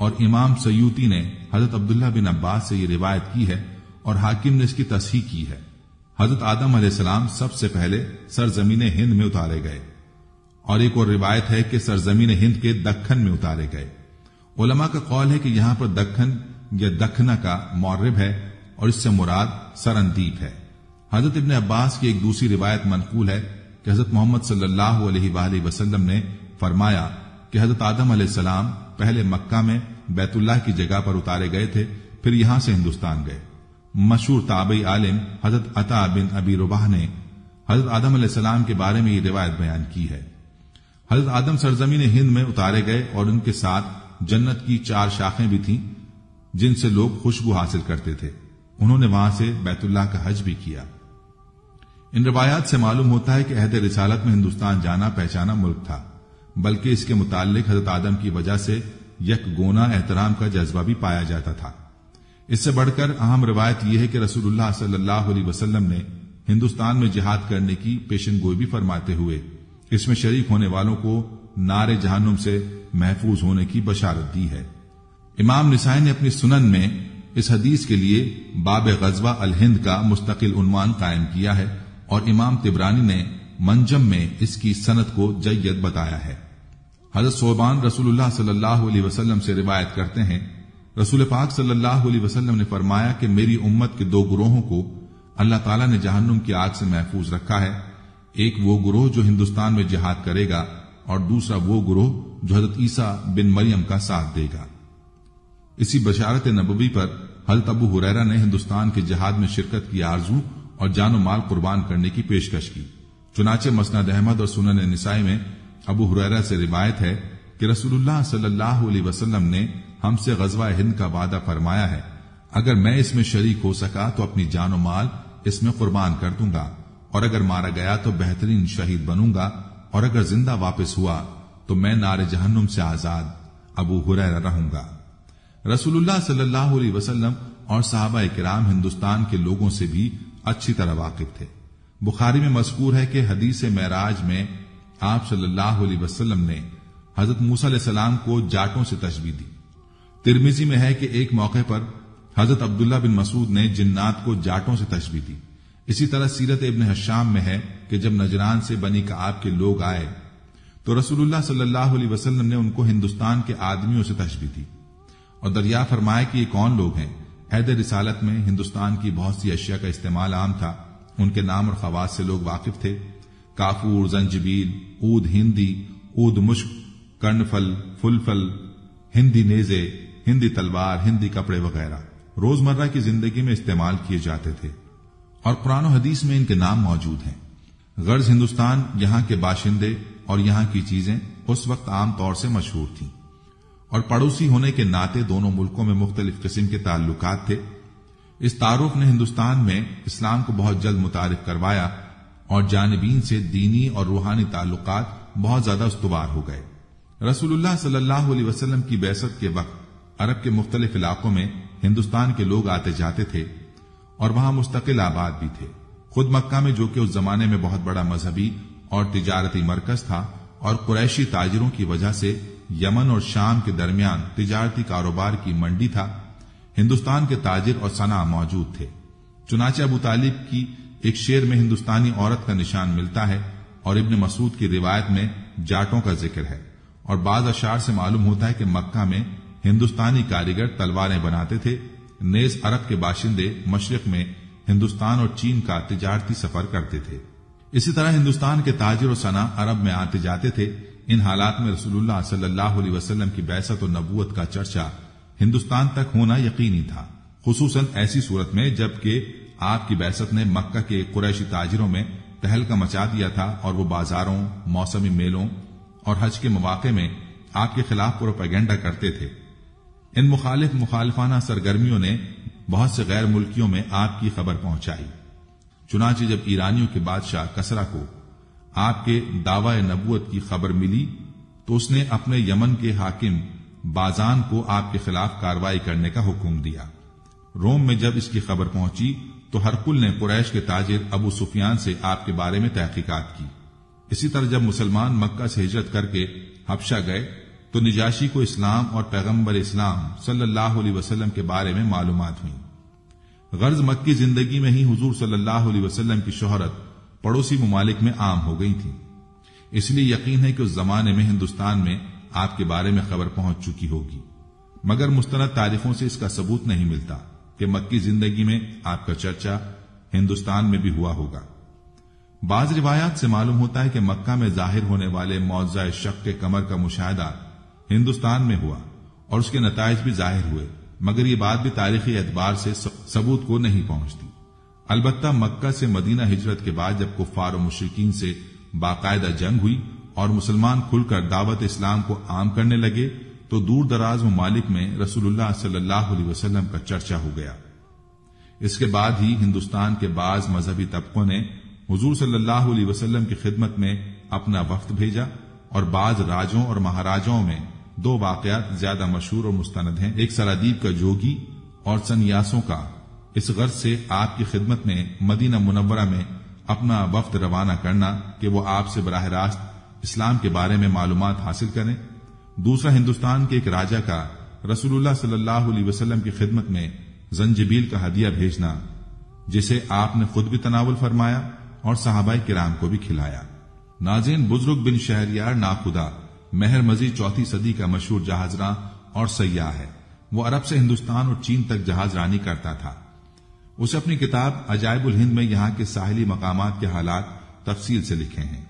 اور امام سیوطی نے حضرت عبداللہ بن عباس سے یہ روایت کی ہے اور حاکم نے اس کی تصحیح کی ہے۔ حضرت آدم علیہ السلام سب سے پہلے سرزمین ہند میں اتارے گئے، اور ایک اور روایت ہے کہ سرزمین ہند کے دکن میں اتارے گئے۔ علماء کا قول ہے کہ یہاں پر دکن یا دکھنا کا مورب ہے اور اس سے مراد سرندیپ ہے۔ حضرت ابن عباس کی ایک دوسری روایت منقول ہے کہ حضرت محمد صلی اللہ علیہ وآلہ وسلم نے فرمایا کہ حضرت آدم علیہ السلام پہلے مکہ میں بیت اللہ کی جگہ پر اتارے گئے تھے، پھر یہاں سے ہندوستان گئے۔ مشہور تابعی عالم حضرت عطا بن ابی رباح نے حضرت آدم علیہ السلام کے بارے میں یہ روایت بیان کی ہے۔ حضرت آدم سرزمین ہند میں اتارے گئے اور ان کے ساتھ جنت کی 4 شاخیں بھی تھیں جن سے لوگ خوشبو حاصل کرتے تھے۔ انہوں نے وہاں سے بیت اللہ کا حج بھی کیا۔ ان روایات سے معلوم ہوتا ہے کہ عہد رسالت میں ہندوستان جانا پہچانا ملک تھا، بلکہ اس کے متعلق حضرت آدم کی وجہ سے یک گونا احترام کا جذبہ بھی پایا جاتا تھا۔ اس سے بڑھ کر اہم روایت یہ ہے کہ رسول اللہ صلی اللہ علیہ وسلم نے ہندوستان میں جہاد کرنے کی پیشن گوئی بھی فرماتے ہوئے اس میں شریک ہونے والوں کو نار جہنم سے محفوظ ہونے کی بشارت دی ہے۔ امام نسائی نے اپنی سنن میں اس حدیث کے لیے باب غزوہ الہند کا مستقل عنوان قائم کیا ہے، اور امام طبرانی نے منجم میں اس کی سند کو جید بتایا ہے۔ حضرت صوبان رسول اللہ صلی اللہ علیہ وسلم سے روایت کرتے ہیں، رسول پاک صلی اللہ علیہ وسلم نے فرمایا کہ میری امت کے 2 گروہوں کو اللہ تعالیٰ نے جہنم کی آگ سے محفوظ رکھا ہے، ایک وہ گروہ جو ہندوستان میں جہاد کرے گا اور دوسرا وہ گروہ جو حضرت عیسیٰ بن مریم کا ساتھ دے گا۔ اسی بشارت نبوی پر حضرت ابو ہریرہ نے ہندوستان کے جہاد میں شرکت کی آرزو اور جان و مال قربان کرنے کی پیشکش کی۔ چنانچہ مسند احمد اور سنن نسائی میں ابو ہریرہ سے روایت ہے کہ رسول اللہ صلی اللہ علیہ وسلم نے ہم سے غزوہ ہند کا وعدہ فرمایا ہے، اگر میں اس میں شریک ہو سکا تو اپنی جان و مال اس میں قربان کر دوں گا، اور اگر مارا گیا تو بہترین شہید بنوں گا، اور اگر زندہ واپس ہوا تو میں نار جہنم سے آزاد ابو ہریرہ رہوں گا۔ رسول اللہ صلی اللہ علیہ وسلم اور صحابہ کرام ہندوستان کے لوگوں سے بھی اچھی طرح واقف تھے۔ بخاری میں مذکور ہے کہ حدیث معراج میں آپ صلی اللہ علیہ وسلم نے حضرت موسیٰ علیہ السلام کو جاٹوں سے تشبیہ دی۔ ترمذی میں ہے کہ ایک موقع پر حضرت عبداللہ بن مسعود نے جنات کو جاٹوں سے تشبیہ دی۔ اسی طرح سیرت ابن حشام میں ہے کہ جب نجران سے بنی کعب کے لوگ آئے تو رسول اللہ صلی اللہ علیہ وسلم نے ان کو ہندوستان کے آدمیوں سے تشبیہ دی اور دریا فرمایا کہ یہ کون لوگ ہیں۔ عہد رسالت میں ہندوستان کی بہت سی اشیاء کا استعمال عام تھا، ان کے نام اور خواص سے لوگ واقف تھے۔ کافور، زنجبیل، عود ہندی، عود مشک، کرنفل، فلفل، ہندی نیزے، ہندی تلوار، ہندی کپڑے وغیرہ روزمرہ کی زندگی میں استعمال کیے جاتے تھے، اور قرآن و حدیث میں ان کے نام موجود ہیں۔ غرض ہندوستان، یہاں کے باشندے اور یہاں کی چیزیں اس وقت عام طور سے مشہور تھیں، اور پڑوسی ہونے کے ناطے دونوں ملکوں میں مختلف قسم کے تعلقات تھے۔ اس تعارف نے ہندوستان میں اسلام کو بہت جلد متعارف کروایا اور جانبین سے دینی اور روحانی تعلقات بہت زیادہ استوار ہو گئے۔ رسول اللہ صلی اللہ علیہ وسلم کی بعثت کے وقت عرب کے مختلف علاقوں میں ہندوستان کے لوگ آتے جاتے تھے اور وہاں مستقل آباد بھی تھے۔ خود مکہ میں، جو کہ اس زمانے میں بہت بڑا مذہبی اور تجارتی مرکز تھا، اور قریشی تاجروں کی وجہ سے یمن اور شام کے درمیان تجارتی کاروبار کی منڈی تھا، ہندوستان کے تاجر اور صنع موجود تھے۔ چنانچہ ابو طالب کی ایک شعر میں ہندوستانی عورت کا نشان ملتا ہے، اور ابن مسعود کی روایت میں جاٹوں کا ذکر ہے، اور بعض اشعار سے معلوم ہوتا ہے کہ مکہ میں ہندوستانی کاریگر تلواریں بناتے تھے، نیز عرب کے باشندے مشرق میں ہندوستان اور چین کا تجارتی سفر کرتے تھے۔ اسی طرح ہندوستان کے تاجر و صنع عرب میں آتے جاتے تھے۔ ان حالات میں رسول اللہ صلی اللہ علیہ وسلم کی بعثت و نبوت کا چرچا ہندوستان تک ہونا یقینی تھا، خصوصاً ایسی صورت میں جب کہ آپ کی بعثت نے مکہ کے قریشی تاجروں میں تہلکہ مچا دیا تھا، اور وہ بازاروں، موسمی میلوں اور حج کے مواقع میں آپ کے خلاف پروپیگنڈا کرتے تھے۔ ان مخالفانہ سرگرمیوں نے بہت سے غیر ملکیوں میں آپ کی خبر پہنچائی۔ چنانچہ جب ایرانیوں کے بادشاہ کسرا کو آپ کے دعوی نبوت کی خبر ملی تو اس نے اپنے یمن کے حاکم بازان کو آپ کے خلاف کارروائی کرنے کا حکم دیا۔ روم میں جب اس کی خبر پہنچی تو ہرقل نے قریش کے تاجر ابو سفیان سے آپ کے بارے میں تحقیقات کی۔ اسی طرح جب مسلمان مکہ سے ہجرت کر کے حبشہ گئے تو نجاشی کو اسلام اور پیغمبر اسلام صلی اللہ علیہ وسلم کے بارے میں معلومات ہوئی۔ غرض مکی زندگی میں ہی حضور صلی اللہ علیہ وسلم کی شہرت پڑوسی ممالک میں عام ہو گئی تھی، اس لیے یقین ہے کہ اس زمانے میں ہندوستان میں آپ کے بارے میں خبر پہنچ چکی ہوگی، مگر مستند تاریخوں سے اس کا ثبوت نہیں ملتا کہ مکی زندگی میں آپ کا چرچا ہندوستان میں بھی ہوا ہوگا۔ بعض روایات سے معلوم ہوتا ہے کہ مکہ میں ظاہر ہونے والے معجزہ شق قمر کا مشاہدہ ہندوستان میں ہوا اور اس کے نتائج بھی ظاہر ہوئے، مگر یہ بات بھی تاریخی اعتبار سے ثبوت کو نہیں پہنچتی۔ البتہ مکہ سے مدینہ ہجرت کے بعد جب کفار و مشرکین سے باقاعدہ جنگ ہوئی اور مسلمان کھل کر دعوت اسلام کو عام کرنے لگے تو دور دراز ممالک میں رسول اللہ صلی اللہ علیہ وسلم کا چرچا ہو گیا۔ اس کے بعد ہی ہندوستان کے بعض مذہبی طبقوں نے حضور صلی اللہ علیہ وسلم کی خدمت میں اپنا وفد بھیجا، اور بعض راجوں اور مہاراجوں میں دو واقعات زیادہ مشہور اور مستند ہیں۔ ایک سرادیپ کا جوگی اور سنیاسوں کا اس غرض سے آپ کی خدمت میں مدینہ منورہ میں اپنا وفد روانہ کرنا کہ وہ آپ سے براہ راست اسلام کے بارے میں معلومات حاصل کریں۔ دوسرا ہندوستان کے ایک راجہ کا رسول اللہ صلی اللہ علیہ وسلم کی خدمت میں زنجبیل کا ہدیہ بھیجنا، جسے آپ نے خود بھی تناول فرمایا اور صحابہ کرام کو بھی کھلایا۔ ناظرین، بزرگ بن شہریار ناخدا مہر مزی 4 صدی کا مشہور جہاز راں اور سیاح ہے۔ وہ عرب سے ہندوستان اور چین تک جہاز رانی کرتا تھا۔ اسے اپنی کتاب عجائب الہند میں یہاں کے ساحلی مقامات کے حالات تفصیل سے لکھے ہیں۔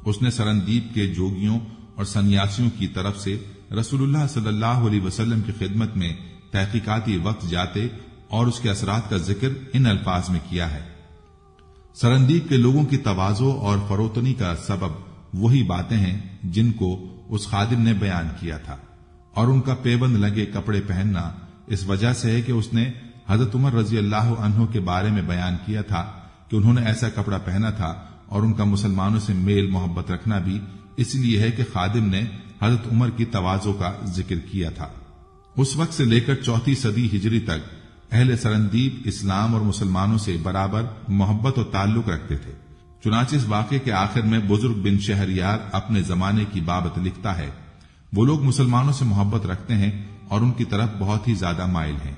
اس نے سرندیپ کے جوگیوں اور سنیاسیوں کی طرف سے رسول اللہ صلی اللہ علیہ وسلم کی خدمت میں تحقیقاتی وقت جاتے اور اس کے اثرات کا ذکر ان الفاظ میں کیا ہے: سرندیپ کے لوگوں کی تواضع اور فروتنی کا سبب وہی باتیں ہیں جن کو اس خادم نے بیان کیا تھا، اور ان کا پیبند لگے کپڑے پہننا اس وجہ سے ہے کہ اس نے حضرت عمر رضی اللہ عنہ کے بارے میں بیان کیا تھا کہ انہوں نے ایسا کپڑا پہنا تھا، اور ان کا مسلمانوں سے میل محبت رکھنا بھی اس لیے ہے کہ خادم نے حضرت عمر کی تواضع کا ذکر کیا تھا۔ اس وقت سے لے کر 4 صدی ہجری تک اہل سرندیپ اسلام اور مسلمانوں سے برابر محبت و تعلق رکھتے تھے۔ چنانچہ اس واقعے کے آخر میں بزرگ بن شہریار اپنے زمانے کی بابت لکھتا ہے: وہ لوگ مسلمانوں سے محبت رکھتے ہیں اور ان کی طرف بہت ہی زیادہ مائل ہیں۔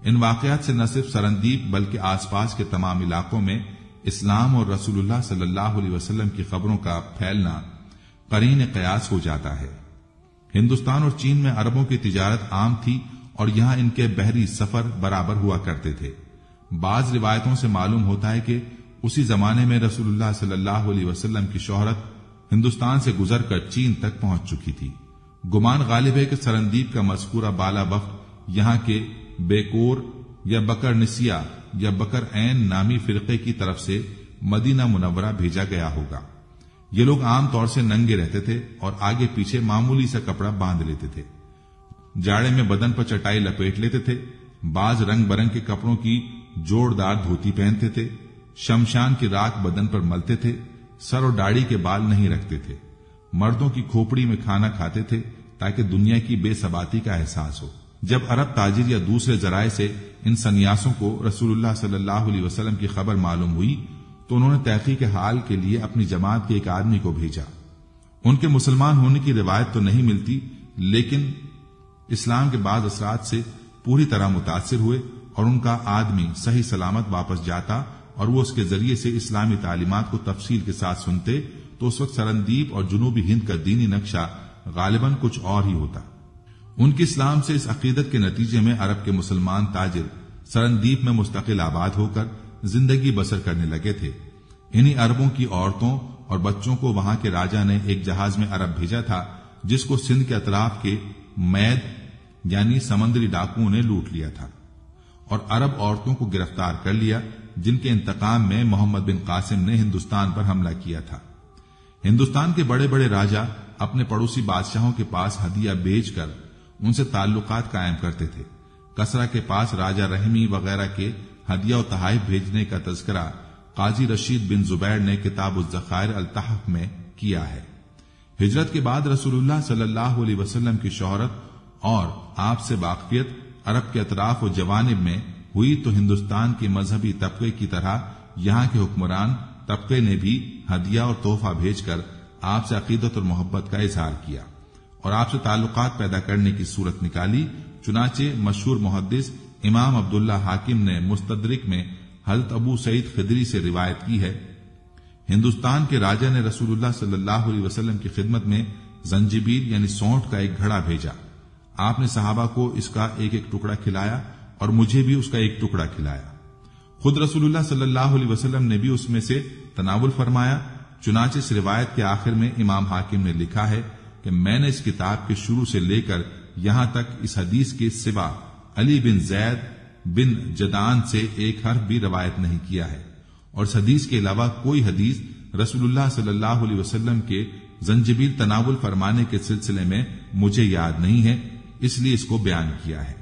ان واقعات سے نہ صرف سرندیپ بلکہ آس پاس کے تمام علاقوں میں اسلام اور رسول اللہ صلی اللہ علیہ وسلم کی خبروں کا پھیلنا قرین قیاس ہو جاتا ہے۔ ہندوستان اور چین میں عربوں کی تجارت عام تھی اور یہاں ان کے بحری سفر برابر ہوا کرتے تھے۔ بعض روایتوں سے معلوم ہوتا ہے کہ اسی زمانے میں رسول اللہ صلی اللہ علیہ وسلم کی شہرت ہندوستان سے گزر کر چین تک پہنچ چکی تھی۔ گمان غالب ہے کہ سرندیپ کا مذکورہ بالا وفد یہاں کے بیکور یا بکر نسیہ یا بکر عین نامی فرقے کی طرف سے مدینہ منورہ بھیجا گیا ہوگا۔ یہ لوگ عام طور سے ننگے رہتے تھے اور آگے پیچھے معمولی سا کپڑا باندھ لیتے تھے۔ جاڑے میں بدن پر چٹائی لپیٹ لیتے تھے۔ بعض رنگ برنگ کے کپڑوں کی جوڑدار دھوتی پہنتے تھے۔ شمشان کی راکھ بدن پر ملتے تھے۔ سر اور داڑھی کے بال نہیں رکھتے تھے۔ مردوں کی کھوپڑی میں کھانا کھاتے تھے تاکہ دنیا کی بے ثباتی کا احساس ہو۔ جب عرب تاجر یا دوسرے ذرائع سے ان سنیاسوں کو رسول اللہ صلی اللہ علیہ وسلم کی خبر معلوم ہوئی تو انہوں نے تحقیق حال کے لیے اپنی جماعت کے ایک آدمی کو بھیجا۔ ان کے مسلمان ہونے کی روایت تو نہیں ملتی، لیکن اسلام کے بعض اثرات سے پوری طرح متاثر ہوئے اور ان کا آدمی صحیح سلامت واپس جاتا اور وہ اس کے ذریعے سے اسلامی تعلیمات کو تفصیل کے ساتھ سنتے تو اس وقت سرندیپ اور جنوبی ہند کا دینی نقشہ غالباً کچھ اور ہی ہوتا۔ ان کی اسلام سے اس عقیدت کے نتیجے میں عرب کے مسلمان تاجر سرندیپ میں مستقل آباد ہو کر زندگی بسر کرنے لگے تھے۔ انہی عربوں کی عورتوں اور بچوں کو وہاں کے راجا نے ایک جہاز میں عرب بھیجا تھا جس کو سندھ کے اطراف کے مید یعنی سمندری ڈاکوؤں نے لوٹ لیا تھا اور عرب عورتوں کو گرفتار کر لیا، جن کے انتقام میں محمد بن قاسم نے ہندوستان پر حملہ کیا تھا۔ ہندوستان کے بڑے بڑے راجا اپنے پڑوسی بادشاہوں کے پاس ہدیہ بیچ کر ان سے تعلقات قائم کرتے تھے۔ کسرا کے پاس راجا رحمی وغیرہ کے ہدیہ و تحائف بھیجنے کا تذکرہ قاضی رشید بن زبیر نے کتاب الذخائر التحف میں کیا ہے۔ ہجرت کے بعد رسول اللہ صلی اللہ علیہ وسلم کی شہرت اور آپ سے واقفیت عرب کے اطراف و جوانب میں ہوئی تو ہندوستان کے مذہبی طبقے کی طرح یہاں کے حکمران طبقے نے بھی ہدیہ اور تحفہ بھیج کر آپ سے عقیدت اور محبت کا اظہار کیا اور آپ سے تعلقات پیدا کرنے کی صورت نکالی۔ چنانچہ مشہور محدث امام عبداللہ حاکم نے مستدرک میں حضرت ابو سعید خدری سے روایت کی ہے، ہندوستان کے راجا نے رسول اللہ صلی اللہ علیہ وسلم کی خدمت میں زنجبیل یعنی سونٹ کا ایک گھڑا بھیجا۔ آپ نے صحابہ کو اس کا ایک ایک ٹکڑا کھلایا اور مجھے بھی اس کا ایک ٹکڑا کھلایا۔ خود رسول اللہ صلی اللہ علیہ وسلم نے بھی اس میں سے تناول فرمایا۔ چنانچہ اس روایت کے آخر میں امام حاکم نے لکھا ہے کہ میں نے اس کتاب کے شروع سے لے کر یہاں تک اس حدیث کے سوا علی بن زید بن جدان سے ایک حرف بھی روایت نہیں کیا ہے، اور اس حدیث کے علاوہ کوئی حدیث رسول اللہ صلی اللہ علیہ وسلم کے زنجبیل تناول فرمانے کے سلسلے میں مجھے یاد نہیں ہے، اس لیے اس کو بیان کیا ہے۔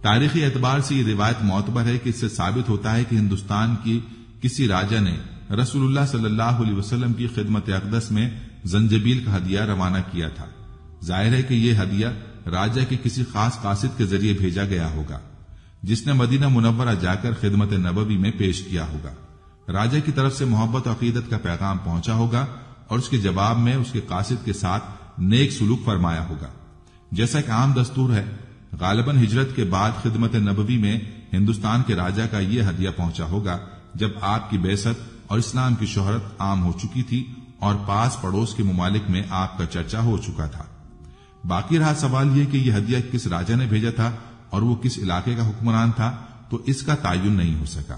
تاریخی اعتبار سے یہ روایت معتبر ہے کہ اس سے ثابت ہوتا ہے کہ ہندوستان کی کسی راجا نے رسول اللہ صلی اللہ علیہ وسلم کی خدمت اقدس میں زنجبیل کا ہدیہ روانہ کیا تھا۔ ظاہر ہے کہ یہ ہدیہ راجا کے کسی خاص قاصد کے ذریعے بھیجا گیا ہوگا، جس نے مدینہ منورہ جا کر خدمت نبوی میں پیش کیا ہوگا۔ راجا کی طرف سے محبت و عقیدت کا پیغام پہنچا ہوگا اور اس کے جواب میں اس کے قاصد کے ساتھ نیک سلوک فرمایا ہوگا۔ جیسا کہ عام دستور ہے، غالباً ہجرت کے بعد خدمت نبوی میں ہندوستان کے راجا کا یہ ہدیہ پہنچا ہوگا جب آپ کی بعثت اور اسلام کی شہرت عام ہو چکی تھی اور پاس پڑوس کے ممالک میں آپ کا چرچا ہو چکا تھا۔ باقی رہا سوال یہ کہ یہ ہدیہ کس راجا نے بھیجا تھا اور وہ کس علاقے کا حکمران تھا، تو اس کا تعین نہیں ہو سکا۔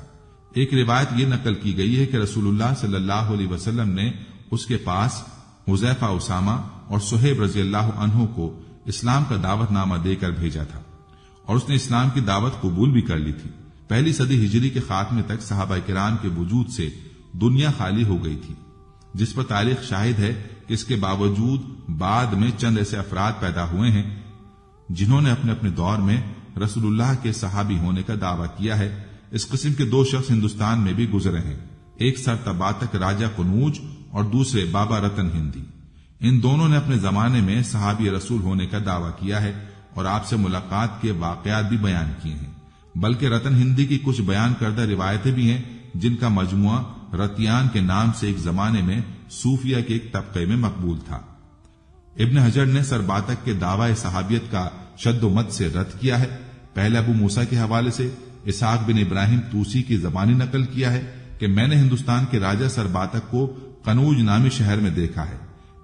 ایک روایت یہ نقل کی گئی ہے کہ رسول اللہ صلی اللہ علیہ وسلم نے اس کے پاس حذیفہ اسامہ اور صہیب رضی اللہ عنہ کو اسلام کا دعوت نامہ دے کر بھیجا تھا، اور اس نے اسلام کی دعوت قبول بھی کر لی تھی۔ پہلی صدی ہجری کے خاتمے تک صحابہ کرام کے وجود سے دنیا خالی ہو گئی تھی، جس پر تاریخ شاہد ہے کہ اس کے باوجود بعد میں چند ایسے افراد پیدا ہوئے ہیں جنہوں نے اپنے اپنے دور میں رسول اللہ کے صحابی ہونے کا دعویٰ کیا ہے۔ اس قسم کے دو شخص ہندوستان میں بھی گزرے ہیں، ایک سر تباتک راجہ قنوج اور دوسرے بابا رتن ہندی۔ ان دونوں نے اپنے زمانے میں صحابی رسول ہونے کا دعویٰ کیا ہے اور آپ سے ملاقات کے واقعات بھی بیان کیے ہیں، بلکہ رتن ہندی کی کچھ بیان کردہ روایتیں بھی ہیں جن کا مجموعہ رتیان کے نام سے ایک زمانے میں صوفیہ کے ایک طبقے میں مقبول تھا۔ ابن حجر نے سرباتک کے دعوی صحابیت کا شد و مد سے رد کیا ہے۔ پہلے ابو موسیٰ کے حوالے سے اسحاق بن ابراہیم توسی کی زبانی نقل کیا ہے کہ میں نے ہندوستان کے راجہ سرباتک کو قنوج نامی شہر میں دیکھا ہے۔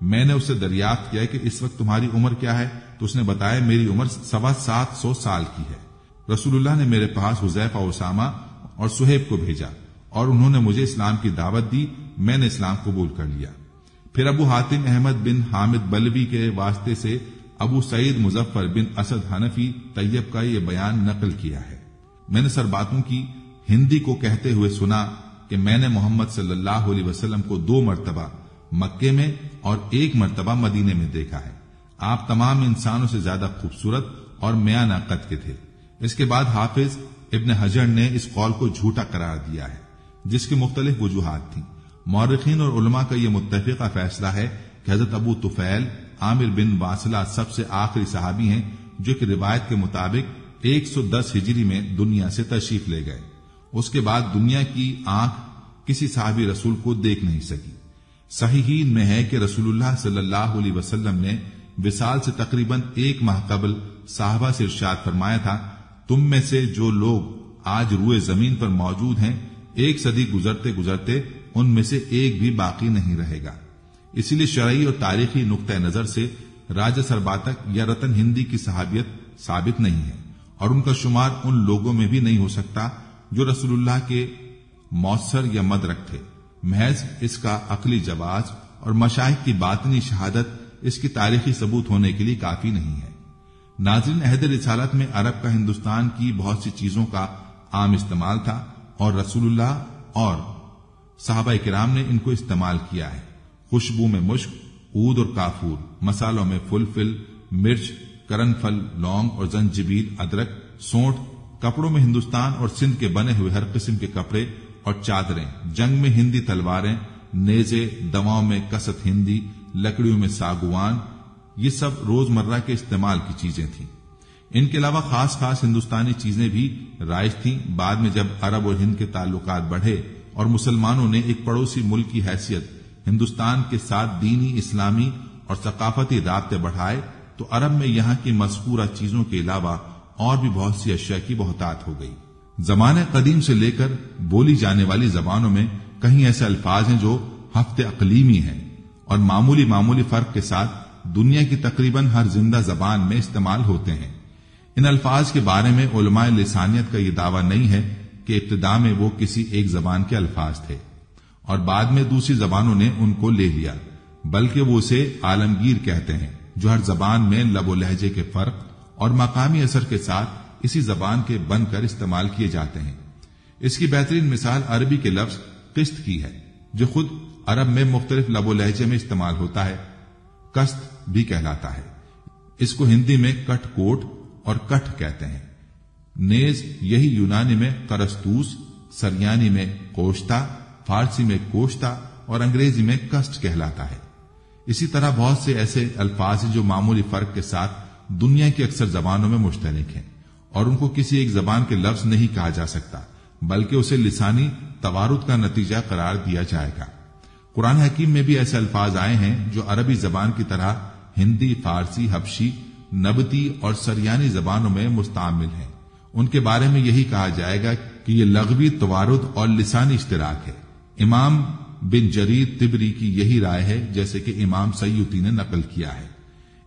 میں نے اس سے دریافت کیا کہ اس وقت تمہاری عمر کیا ہے، تو اس نے بتایا میری عمر 750 سال کی ہے۔ رسول اللہ نے میرے پاس حذیفہ اسامہ اور صہیب کو بھیجا اور انہوں نے مجھے اسلام کی دعوت دی، میں نے اسلام قبول کر لیا۔ پھر ابو حاتم احمد بن حامد بلبی کے واسطے سے ابو سعید مظفر بن اسد حنفی طیب کا یہ بیان نقل کیا ہے۔ میں نے سرباتوں کی ہندی کو کہتے ہوئے سنا کہ میں نے محمد صلی اللہ علیہ وسلم کو 2 مرتبہ مکے میں اور 1 مرتبہ مدینے میں دیکھا ہے۔ آپ تمام انسانوں سے زیادہ خوبصورت اور میانہ قد کے تھے۔ اس کے بعد حافظ ابن حجر نے اس قول کو جھوٹا قرار دیا ہے، جس کی مختلف وجوہات تھیں۔ مورخین اور علماء کا یہ متفقہ فیصلہ ہے کہ حضرت ابو طفیل عامر بن واصلہ سب سے آخری صحابی ہیں جو کہ روایت کے مطابق 110 ہجری میں دنیا سے تشریف لے گئے۔ اس کے بعد دنیا کی آنکھ کسی صحابی رسول کو دیکھ نہیں سکی۔ صحیحین میں ہے کہ رسول اللہ صلی اللہ علیہ وسلم نے وصال سے تقریباً 1 ماہ قبل صحابہ سے ارشاد فرمایا تھا، تم میں سے جو لوگ آج روئے زمین پر موجود ہیں 1 صدی گزرتے گزرتے ان میں سے ایک بھی باقی نہیں رہے گا۔ اسی لیے شرعی اور تاریخی نقطہ نظر سے راجہ سرباتک یا رتن ہندی کی صحابیت ثابت نہیں ہے، اور ان کا شمار ان لوگوں میں بھی نہیں ہو سکتا جو رسول اللہ کے موثر یا مدرک تھے۔ محض اس کا عقلی جواز اور مشائخ کی باطنی شہادت اس کی تاریخی ثبوت ہونے کے لیے کافی نہیں ہے۔ ناظرین، عہد رسالت میں عرب کا ہندوستان کی بہت سی چیزوں کا عام استعمال تھا اور رسول اللہ اور صحابہ کرام نے ان کو استعمال کیا ہے۔ خوشبو میں مشک، عود اور کافور، مسالوں میں فلفل، مرچ، کرن پھل، لونگ اور زنجبیل، ادرک، سونٹ، کپڑوں میں ہندوستان اور سندھ کے بنے ہوئے ہر قسم کے کپڑے اور چادریں، جنگ میں ہندی تلواریں، نیزے، دواؤں میں کست ہندی، لکڑیوں میں ساگوان، یہ سب روزمرہ کے استعمال کی چیزیں تھیں۔ ان کے علاوہ خاص خاص ہندوستانی چیزیں بھی رائج تھیں۔ بعد میں جب عرب اور ہند کے تعلقات بڑھے اور مسلمانوں نے ایک پڑوسی ملک کی حیثیت ہندوستان کے ساتھ دینی، اسلامی اور ثقافتی رابطے بڑھائے تو عرب میں یہاں کی مذکورہ چیزوں کے علاوہ اور بھی بہت سی اشیاء کی بہتات ہو گئی۔ زمانے قدیم سے لے کر بولی جانے والی زبانوں میں کہیں ایسے الفاظ ہیں جو ہفت اقلیمی ہیں اور معمولی فرق کے ساتھ دنیا کی تقریباً ہر زندہ زبان میں استعمال ہوتے ہیں۔ ان الفاظ کے بارے میں علماء لسانیت کا یہ دعویٰ نہیں ہے کہ ابتدا میں وہ کسی ایک زبان کے الفاظ تھے اور بعد میں دوسری زبانوں نے ان کو لے لیا، بلکہ وہ اسے عالمگیر کہتے ہیں جو ہر زبان میں لب و لہجے کے فرق اور مقامی اثر کے ساتھ اسی زبان کے بن کر استعمال کیے جاتے ہیں۔ اس کی بہترین مثال عربی کے لفظ قسط کی ہے جو خود عرب میں مختلف لب و لہجے میں استعمال ہوتا ہے، قسط بھی کہلاتا ہے۔ اس کو ہندی میں کٹ کوٹ اور کٹھ کہتے ہیں، نیز یہی یونانی میں قرسطوس، سریانی میں کوشتا، فارسی میں کوشتا اور انگریزی میں کسٹ کہلاتا ہے۔ اسی طرح بہت سے ایسے الفاظ ہیں جو معمولی فرق کے ساتھ دنیا کی اکثر زبانوں میں مشترک ہیں اور ان کو کسی ایک زبان کے لفظ نہیں کہا جا سکتا بلکہ اسے لسانی توارد کا نتیجہ قرار دیا جائے گا۔ قرآن حکیم میں بھی ایسے الفاظ آئے ہیں جو عربی زبان کی طرح ہندی، فارسی، حبشی، نبتی اور سریانی زبانوں میں مستعمل ہیں۔ ان کے بارے میں یہی کہا جائے گا کہ یہ لغوی توارد اور لسانی اشتراک ہے۔ امام بن جریر طبری کی یہی رائے ہے جیسے کہ امام سیوطی نے نقل کیا ہے۔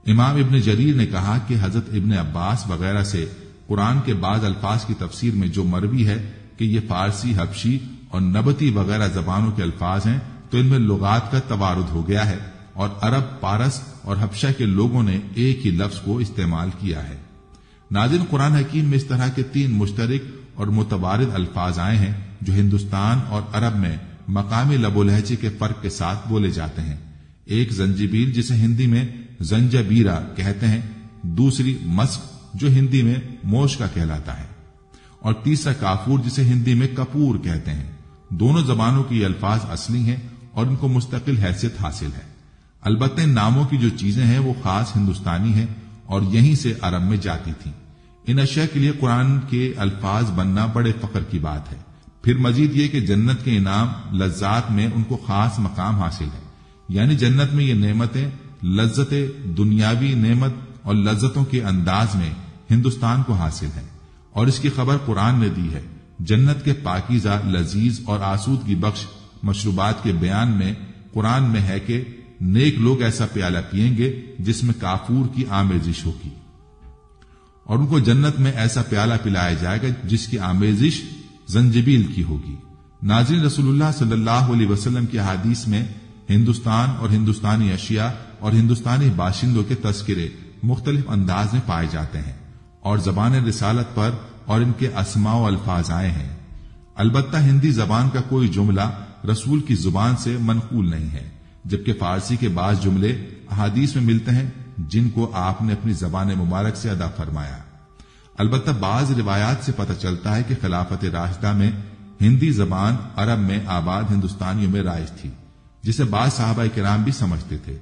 امام ابن جریر نے کہا کہ حضرت ابن عباس وغیرہ سے قرآن کے بعض الفاظ کی تفسیر میں جو مروی ہے کہ یہ فارسی، حبشی اور نبتی وغیرہ زبانوں کے الفاظ ہیں تو ان میں لغات کا توارد ہو گیا ہے اور عرب، پارس اور حبشہ کے لوگوں نے ایک ہی لفظ کو استعمال کیا ہے۔ ناظرین، قرآن حکیم میں اس طرح کے 3 مشترک اور متوارد الفاظ آئے ہیں جو ہندوستان اور عرب میں مقامی لب و لہجے کے فرق کے ساتھ بولے جاتے ہیں۔ ایک زنجبیل جسے ہندی میں زنجبیرا کہتے ہیں، دوسری مسک جو ہندی میں موشکا کہلاتا ہے، اور تیسرا کافور جسے ہندی میں کپور کہتے ہیں۔ دونوں زبانوں کی یہ الفاظ اصلی ہیں اور ان کو مستقل حیثیت حاصل ہے، البتہ ان ناموں کی جو چیزیں ہیں وہ خاص ہندوستانی ہیں اور یہیں سے عرب میں جاتی تھیں۔ ان اشیاء کے لیے قرآن کے الفاظ بننا بڑے فخر کی بات ہے۔ پھر مزید یہ کہ جنت کے انعام لذات میں ان کو خاص مقام حاصل ہے، یعنی جنت میں یہ نعمتیں لذت دنیاوی نعمت اور لذتوں کے انداز میں ہندوستان کو حاصل ہیں، اور اس کی خبر قرآن نے دی ہے۔ جنت کے پاکیزہ، لذیذ اور آسودگی بخش مشروبات کے بیان میں قرآن میں ہے کہ نیک لوگ ایسا پیالہ پئیں گے جس میں کافور کی آمیزش ہوگی، اور ان کو جنت میں ایسا پیالہ پلایا جائے گا جس کی آمیزش زنجبیل کی ہوگی۔ ناظرین، رسول اللہ صلی اللہ علیہ وسلم کی احادیث میں ہندوستان اور ہندوستانی اشیاء اور ہندوستانی باشندوں کے تذکرے مختلف انداز میں پائے جاتے ہیں اور زبان رسالت پر اور ان کے اسماء و الفاظ آئے ہیں۔ البتہ ہندی زبان کا کوئی جملہ رسول کی زبان سے منقول نہیں ہے، جبکہ فارسی کے بعض جملے احادیث میں ملتے ہیں جن کو آپ نے اپنی زبان مبارک سے ادا فرمایا۔ البتہ بعض روایات سے پتہ چلتا ہے کہ خلافت راشدہ میں ہندی زبان عرب میں آباد ہندوستانیوں میں رائج تھی، جسے بعض صحابہ کرام بھی سمجھتے تھے۔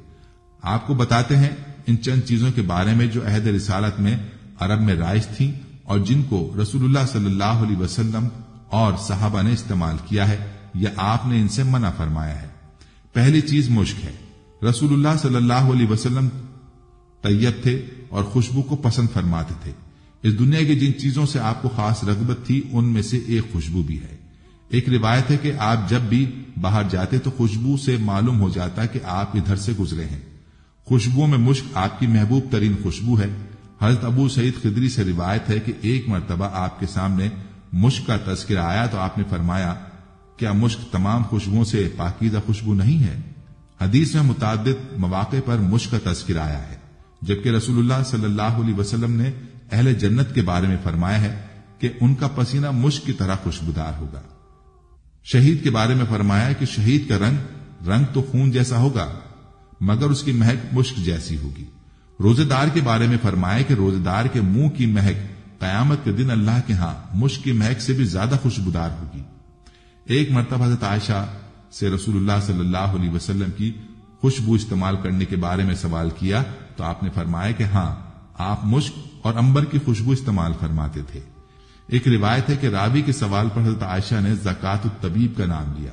آپ کو بتاتے ہیں ان چند چیزوں کے بارے میں جو عہد رسالت میں عرب میں رائج تھیں اور جن کو رسول اللہ صلی اللہ علیہ وسلم اور صحابہ نے استعمال کیا ہے یا آپ نے ان سے منع فرمایا ہے۔ پہلی چیز مشک ہے۔ رسول اللہ صلی اللہ علیہ وسلم طیب تھے اور خوشبو کو پسند فرماتے تھے۔ اس دنیا کی جن چیزوں سے آپ کو خاص رغبت تھی ان میں سے ایک خوشبو بھی ہے۔ ایک روایت ہے کہ آپ جب بھی باہر جاتے تو خوشبو سے معلوم ہو جاتا کہ آپ ادھر سے گزرے ہیں۔ خوشبو میں مشک آپ کی محبوب ترین خوشبو ہے۔ حضرت ابو سعید خدری سے روایت ہے کہ ایک مرتبہ آپ کے سامنے مشک کا تذکرہ آیا تو آپ نے فرمایا، کیا مشک تمام خوشبوؤں سے پاکیزہ خوشبو نہیں ہے؟ حدیث میں متعدد مواقع پر مشک کا تذکرہ آیا ہے، جبکہ رسول اللہ صلی اللہ علیہ وسلم نے اہل جنت کے بارے میں فرمایا ہے کہ ان کا پسینہ مشک کی طرح خوشبودار ہوگا۔ شہید کے بارے میں فرمایا کہ شہید کا رنگ تو خون جیسا ہوگا مگر اس کی مہک مشک جیسی ہوگی۔ روزے دار کے بارے میں فرمایا کہ روزے دار کے منہ کی مہک قیامت کے دن اللہ کے ہاں مشک کی مہک سے بھی زیادہ خوشبودار ہوگی۔ ایک مرتبہ حضرت عائشہ سے رسول اللہ صلی اللہ علیہ وسلم کی خوشبو استعمال کرنے کے بارے میں سوال کیا تو آپ نے فرمایا کہ ہاں، آپ مشک اور عنبر کی خوشبو استعمال فرماتے تھے۔ ایک روایت ہے کہ راوی کے سوال پر حضرت عائشہ نے زکات الطبیب کا نام لیا،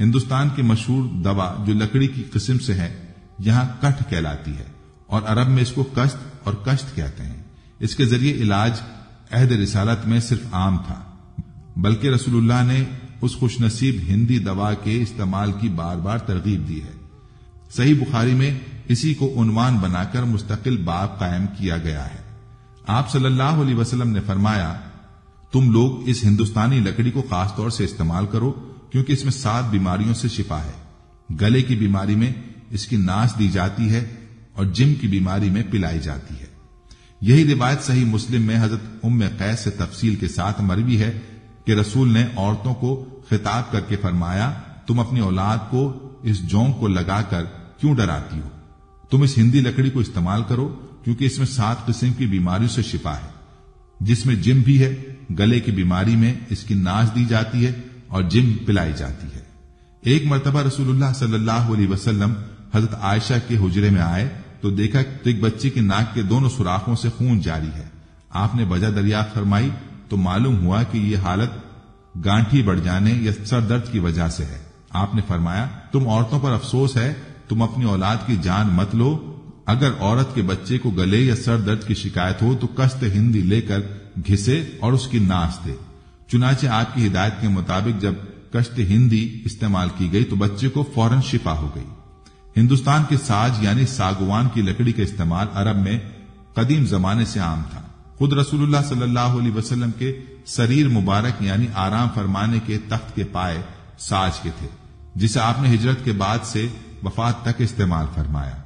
ہندوستان کی مشہور دوا جو لکڑی کی قسم سے ہے یہاں کٹھ کہلاتی ہے، اور عرب میں اس کو کشت اور کشت کہتے ہیں۔ اس کے ذریعے علاج عہد رسالت میں صرف عام تھا، بلکہ رسول اللہ نے اس خوش نصیب ہندی دوا کے استعمال کی بار بار ترغیب دی ہے۔ صحیح بخاری میں اسی کو عنوان بنا کر مستقل باب قائم کیا گیا ہے۔ آپ صلی اللہ علیہ وسلم نے فرمایا، تم لوگ اس ہندوستانی لکڑی کو خاص طور سے استعمال کرو کیونکہ اس میں 7 بیماریوں سے شفا ہے۔ گلے کی بیماری میں اس کی ناس دی جاتی ہے اور جم کی بیماری میں پلائی جاتی ہے۔ یہی روایت صحیح مسلم میں حضرت ام قیس سے تفصیل کے ساتھ مروی ہے کہ رسول نے عورتوں کو خطاب کر کے فرمایا، تم اپنی اولاد کو اس جونک کو لگا کر کیوں ڈراتی ہو؟ تم اس ہندی لکڑی کو استعمال کرو کیونکہ اس میں 7 قسم کی بیماریوں سے شفا ہے، جس میں جم بھی ہے۔ گلے کی بیماری میں اس کی ناس دی جاتی ہے اور جم پلائی جاتی ہے۔ ایک مرتبہ رسول اللہ صلی اللہ علیہ وسلم حضرت عائشہ کے حجرے میں آئے تو دیکھا کہ ایک بچی کی ناک کے دونوں سوراخوں سے خون جاری ہے۔ آپ نے وجہ دریافت فرمائی تو معلوم ہوا کہ یہ حالت گانٹھی بڑھ جانے یا سر درد کی وجہ سے ہے۔ آپ نے فرمایا، تم عورتوں پر افسوس ہے، تم اپنی اولاد کی جان مت لو۔ اگر عورت کے بچے کو گلے یا سر درد کی شکایت ہو تو کشت ہندی لے کر گھسے اور اس کی ناس دے۔ چنانچہ آپ کی ہدایت کے مطابق جب کشت ہندی استعمال کی گئی تو بچے کو فوراً شفا ہو گئی۔ ہندوستان کے ساج یعنی ساگوان کی لکڑی کا استعمال عرب میں قدیم زمانے سے عام تھا۔ خود رسول اللہ صلی اللہ علیہ وسلم کے سریر مبارک یعنی آرام فرمانے کے تخت کے پائے ساج کے تھے، جسے آپ نے ہجرت کے بعد سے وفات تک استعمال فرمایا۔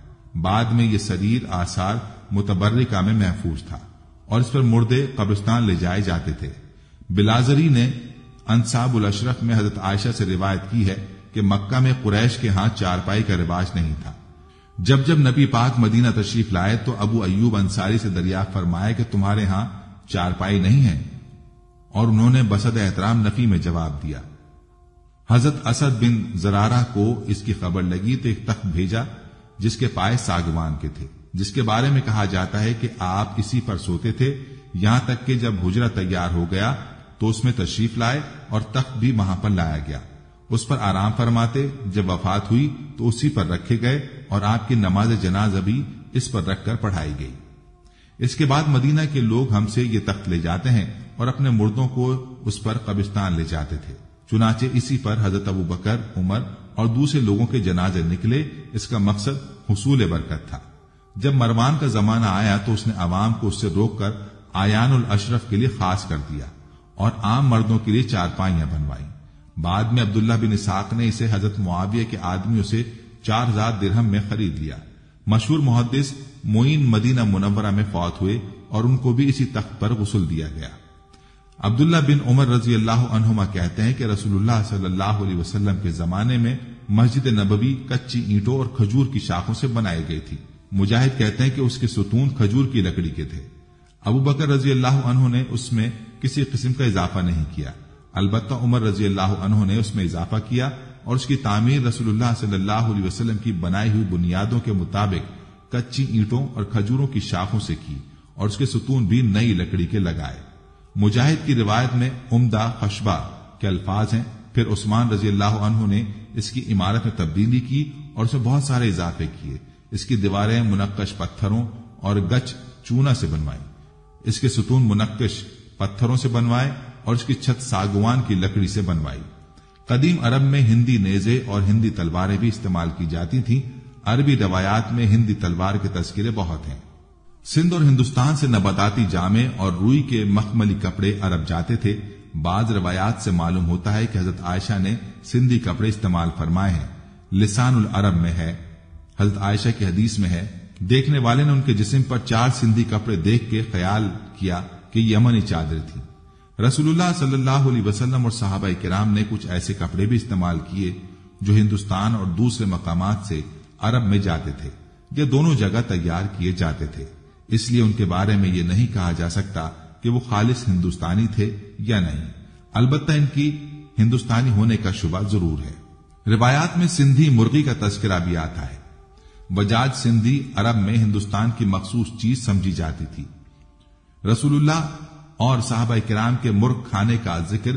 بعد میں یہ سریر آثار متبرکہ میں محفوظ تھا اور اس پر مردے قبرستان لے جائے جاتے تھے۔ بلازری نے انصاب الاشرف میں حضرت عائشہ سے روایت کی ہے کہ مکہ میں قریش کے ہاں چارپائی کا رواج نہیں تھا۔ جب جب نبی پاک مدینہ تشریف لائے تو ابو ایوب انصاری سے دریافت فرمایا کہ تمہارے ہاں چارپائی نہیں ہے، اور انہوں نے بصد احترام نفی میں جواب دیا۔ حضرت اسد بن زرارہ کو اس کی خبر لگی تو ایک تخت بھیجا جس کے پائے ساگوان کے تھے، جس کے بارے میں کہا جاتا ہے کہ آپ اسی پر سوتے تھے، یہاں تک کہ جب حجرہ تیار ہو گیا تو اس میں تشریف لائے اور تخت بھی وہاں پر لایا گیا۔ اس پر آرام فرماتے، جب وفات ہوئی تو اسی پر رکھے گئے اور آپ کی نماز جنازہ بھی اس پر رکھ کر پڑھائی گئی۔ اس کے بعد مدینہ کے لوگ ہم سے یہ تخت لے جاتے ہیں اور اپنے مردوں کو اس پر قبرستان لے جاتے تھے۔ چنانچہ اسی پر حضرت ابو بکر، عمر اور دوسرے لوگوں کے جنازے نکلے۔ اس کا مقصد حصول برکت تھا۔ جب مروان کا زمانہ آیا تو اس نے عوام کو اس سے روک کر آیان الاشرف کے لیے خاص کر دیا اور عام مردوں کے لیے چارپائیاں بنوائی۔ بعد میں عبداللہ بن اسحاق نے اسے حضرت معاویہ کے آدمیوں سے 4000 درہم میں خرید لیا۔ مشہور محدث معین مدینہ منورہ میں فوت ہوئے اور ان کو بھی اسی تخت پر غسل دیا گیا۔ عبداللہ بن عمر رضی اللہ عنہما کہتے ہیں کہ رسول اللہ صلی اللہ علیہ وسلم کے زمانے میں مسجد نبوی کچی اینٹوں اور کھجور کی شاخوں سے بنائی گئی تھی۔ مجاہد کہتے ہیں کہ اس کے ستون کھجور کی لکڑی کے تھے۔ ابو بکر رضی اللہ عنہ نے اس میں کسی قسم کا اضافہ نہیں کیا، البتہ عمر رضی اللہ عنہ نے اس میں اضافہ کیا اور اس کی تعمیر رسول اللہ صلی اللہ علیہ وسلم کی بنائی ہوئی بنیادوں کے مطابق کچی اینٹوں اور کھجوروں کی شاخوں سے کی اور اس کے ستون بھی نئی لکڑی کے لگائے۔ مجاہد کی روایت میں عمدہ خشبہ کے الفاظ ہیں۔ پھر عثمان رضی اللہ عنہ نے اس کی عمارت میں تبدیلی کی اور اسے بہت سارے اضافے کیے۔ اس کی دیواریں منقش پتھروں اور گچ چونا سے بنوائی، اس کے ستون منقش پتھروں سے بنوائے اور اس کی چھت ساگوان کی لکڑی سے بنوائی۔ قدیم عرب میں ہندی نیزے اور ہندی تلواریں بھی استعمال کی جاتی تھیں۔ عربی روایات میں ہندی تلوار کے تذکرے بہت ہیں۔ سندھ اور ہندوستان سے نباتاتی جامے اور روئی کے مخملی کپڑے عرب جاتے تھے۔ بعض روایات سے معلوم ہوتا ہے کہ حضرت عائشہ نے سندھی کپڑے استعمال فرمائے ہیں۔ لسان العرب میں ہے، حضرت عائشہ کی حدیث میں ہے، دیکھنے والے نے ان کے جسم پر 4 سندھی کپڑے دیکھ کے خیال کیا کہ یمنی چادر تھی۔ رسول اللہ صلی اللہ علیہ وسلم اور صحابہ کرام نے کچھ ایسے کپڑے بھی استعمال کیے جو ہندوستان اور دوسرے مقامات سے عرب میں جاتے تھے یا دونوں جگہ تیار کیے جاتے تھے، اس لیے ان کے بارے میں یہ نہیں کہا جا سکتا کہ وہ خالص ہندوستانی تھے یا نہیں، البتہ ان کی ہندوستانی ہونے کا شبہ ضرور ہے۔ روایات میں سندھی مرغی کا تذکرہ بھی آتا ہے۔ وجاج سندھی عرب میں ہندوستان کی مخصوص چیز سمجھی جاتی تھی۔ رسول اللہ اور صحابہ کرام کے مرغ کھانے کا ذکر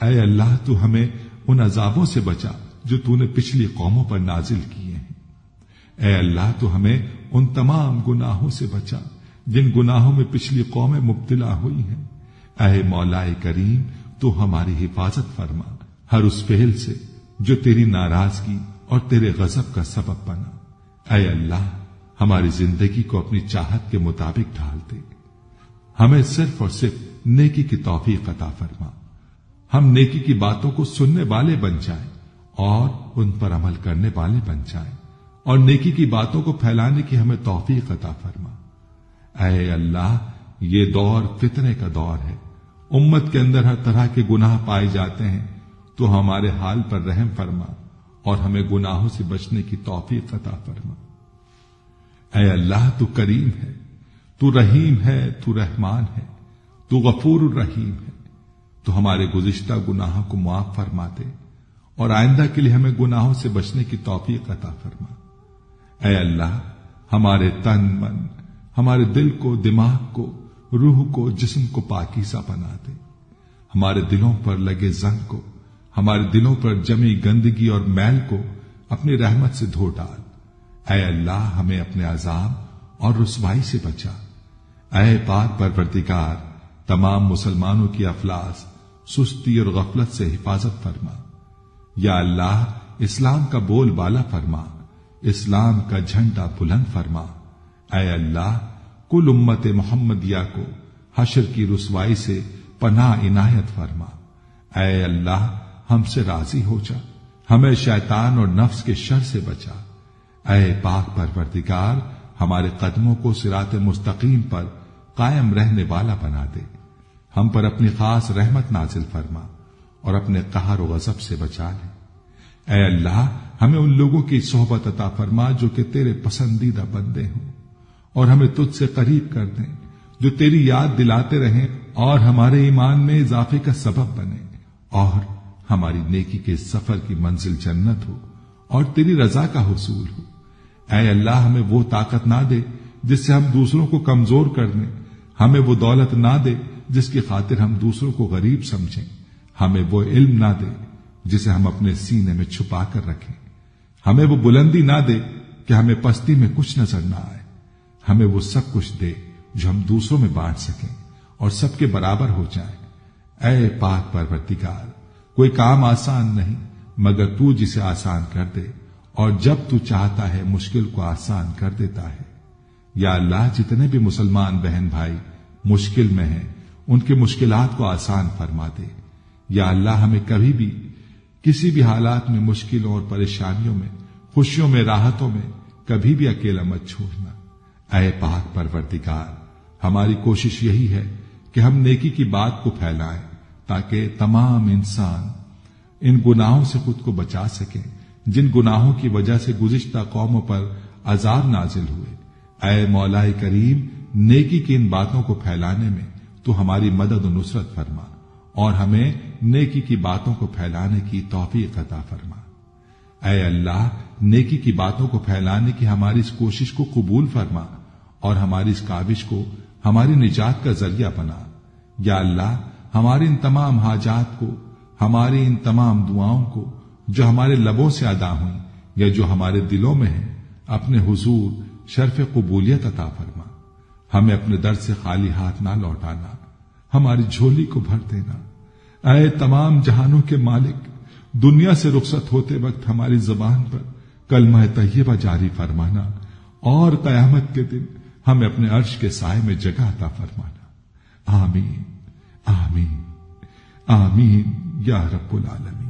اے اللہ تو ہمیں ان عذابوں سے بچا جو تو نے پچھلی قوموں پر نازل کیے ہیں۔ اے اللہ تو ہمیں ان تمام گناہوں سے بچا جن گناہوں میں پچھلی قومیں مبتلا ہوئی ہیں۔ اے مولا کریم تو ہماری حفاظت فرما ہر اس فعل سے جو تیری ناراضگی اور تیرے غضب کا سبب بنا۔ اے اللہ ہماری زندگی کو اپنی چاہت کے مطابق ڈھال دے، ہمیں صرف اور صرف نیکی کی توفیق عطا فرما، ہم نیکی کی باتوں کو سننے والے بن جائیں اور ان پر عمل کرنے والے بن جائیں، اور نیکی کی باتوں کو پھیلانے کی ہمیں توفیق عطا فرما۔ اے اللہ یہ دور فتنے کا دور ہے، امت کے اندر ہر طرح کے گناہ پائے جاتے ہیں، تو ہمارے حال پر رحم فرما اور ہمیں گناہوں سے بچنے کی توفیق عطا فرما۔ اے اللہ تو کریم ہے، تو رحیم ہے، تو رحمان ہے، تو غفور الرحیم ہے، تو ہمارے گزشتہ گناہوں کو معاف فرما دے اور آئندہ کے لیے ہمیں گناہوں سے بچنے کی توفیق عطا فرما۔ اے اللہ ہمارے تن من، ہمارے دل کو، دماغ کو، روح کو، جسم کو پاکیزہ بنا دے، ہمارے دلوں پر لگے زنگ کو، ہمارے دلوں پر جمی گندگی اور میل کو اپنی رحمت سے دھو ڈال۔ اے اللہ ہمیں اپنے عذاب اور رسوائی سے بچا۔ اے پاک پروردگار تمام مسلمانوں کی افلاس، سستی اور غفلت سے حفاظت فرما۔ یا اللہ اسلام کا بول بالا فرما، اسلام کا جھنڈا بلند فرما۔ اے اللہ کل امت محمدیہ کو حشر کی رسوائی سے پناہ عنایت فرما۔ اے اللہ ہم سے راضی ہو جا، ہمیں شیطان اور نفس کے شر سے بچا۔ اے پاک پروردگار ہمارے قدموں کو صراط مستقیم پر قائم رہنے والا بنا دے، ہم پر اپنی خاص رحمت نازل فرما اور اپنے قہر و غضب سے بچا لے۔ اے اللہ ہمیں ان لوگوں کی صحبت عطا فرما جو کہ تیرے پسندیدہ بندے ہوں، اور ہمیں تجھ سے قریب کر دیں، جو تیری یاد دلاتے رہیں اور ہمارے ایمان میں اضافے کا سبب بنے، اور ہماری نیکی کے سفر کی منزل جنت ہو اور تیری رضا کا حصول ہو۔ اے اللہ ہمیں وہ طاقت نہ دے جس سے ہم دوسروں کو کمزور کر دیں، ہمیں وہ دولت نہ دے جس کی خاطر ہم دوسروں کو غریب سمجھیں، ہمیں وہ علم نہ دے جسے ہم اپنے سینے میں چھپا کر رکھیں، ہمیں وہ بلندی نہ دے کہ ہمیں پستی میں کچھ نظر نہ آئے، ہمیں وہ سب کچھ دے جو ہم دوسروں میں بانٹ سکیں اور سب کے برابر ہو جائیں۔ اے پاک پروردگار کوئی کام آسان نہیں مگر تو جسے آسان کر دے، اور جب تو چاہتا ہے مشکل کو آسان کر دیتا ہے۔ یا اللہ جتنے بھی مسلمان بہن بھائی مشکل میں ہیں ان کے مشکلات کو آسان فرما دے۔ یا اللہ ہمیں کبھی بھی کسی بھی حالات میں مشکلوں اور پریشانیوں میں، خوشیوں میں، راحتوں میں کبھی بھی اکیلا مت چھوڑنا۔ اے پاک پروردگار ہماری کوشش یہی ہے کہ ہم نیکی کی بات کو پھیلائیں تاکہ تمام انسان ان گناہوں سے خود کو بچا سکیں جن گناہوں کی وجہ سے گزشتہ قوموں پر عذاب نازل ہوئے۔ اے مولا کریم نیکی کی ان باتوں کو پھیلانے میں تو ہماری مدد و نصرت فرما اور ہمیں نیکی کی باتوں کو پھیلانے کی توفیق عطا فرما۔ اے اللہ نیکی کی باتوں کو پھیلانے کی ہماری اس کوشش کو قبول فرما اور ہماری اس کاوش کو ہماری نجات کا ذریعہ بنا۔ یا اللہ ہماری ان تمام حاجات کو، ہماری ان تمام دعاؤں کو جو ہمارے لبوں سے ادا ہوئیں یا جو ہمارے دلوں میں ہیں، اپنے حضور شرف قبولیت عطا فرما۔ ہمیں اپنے در سے خالی ہاتھ نہ لوٹانا، ہماری جھولی کو بھر دینا۔ اے تمام جہانوں کے مالک دنیا سے رخصت ہوتے وقت ہماری زبان پر کلمہ طیبہ جاری فرمانا اور قیامت کے دن ہمیں اپنے عرش کے سائے میں جگہ عطا فرمانا۔ آمین آمین آمین یا رب العالمین۔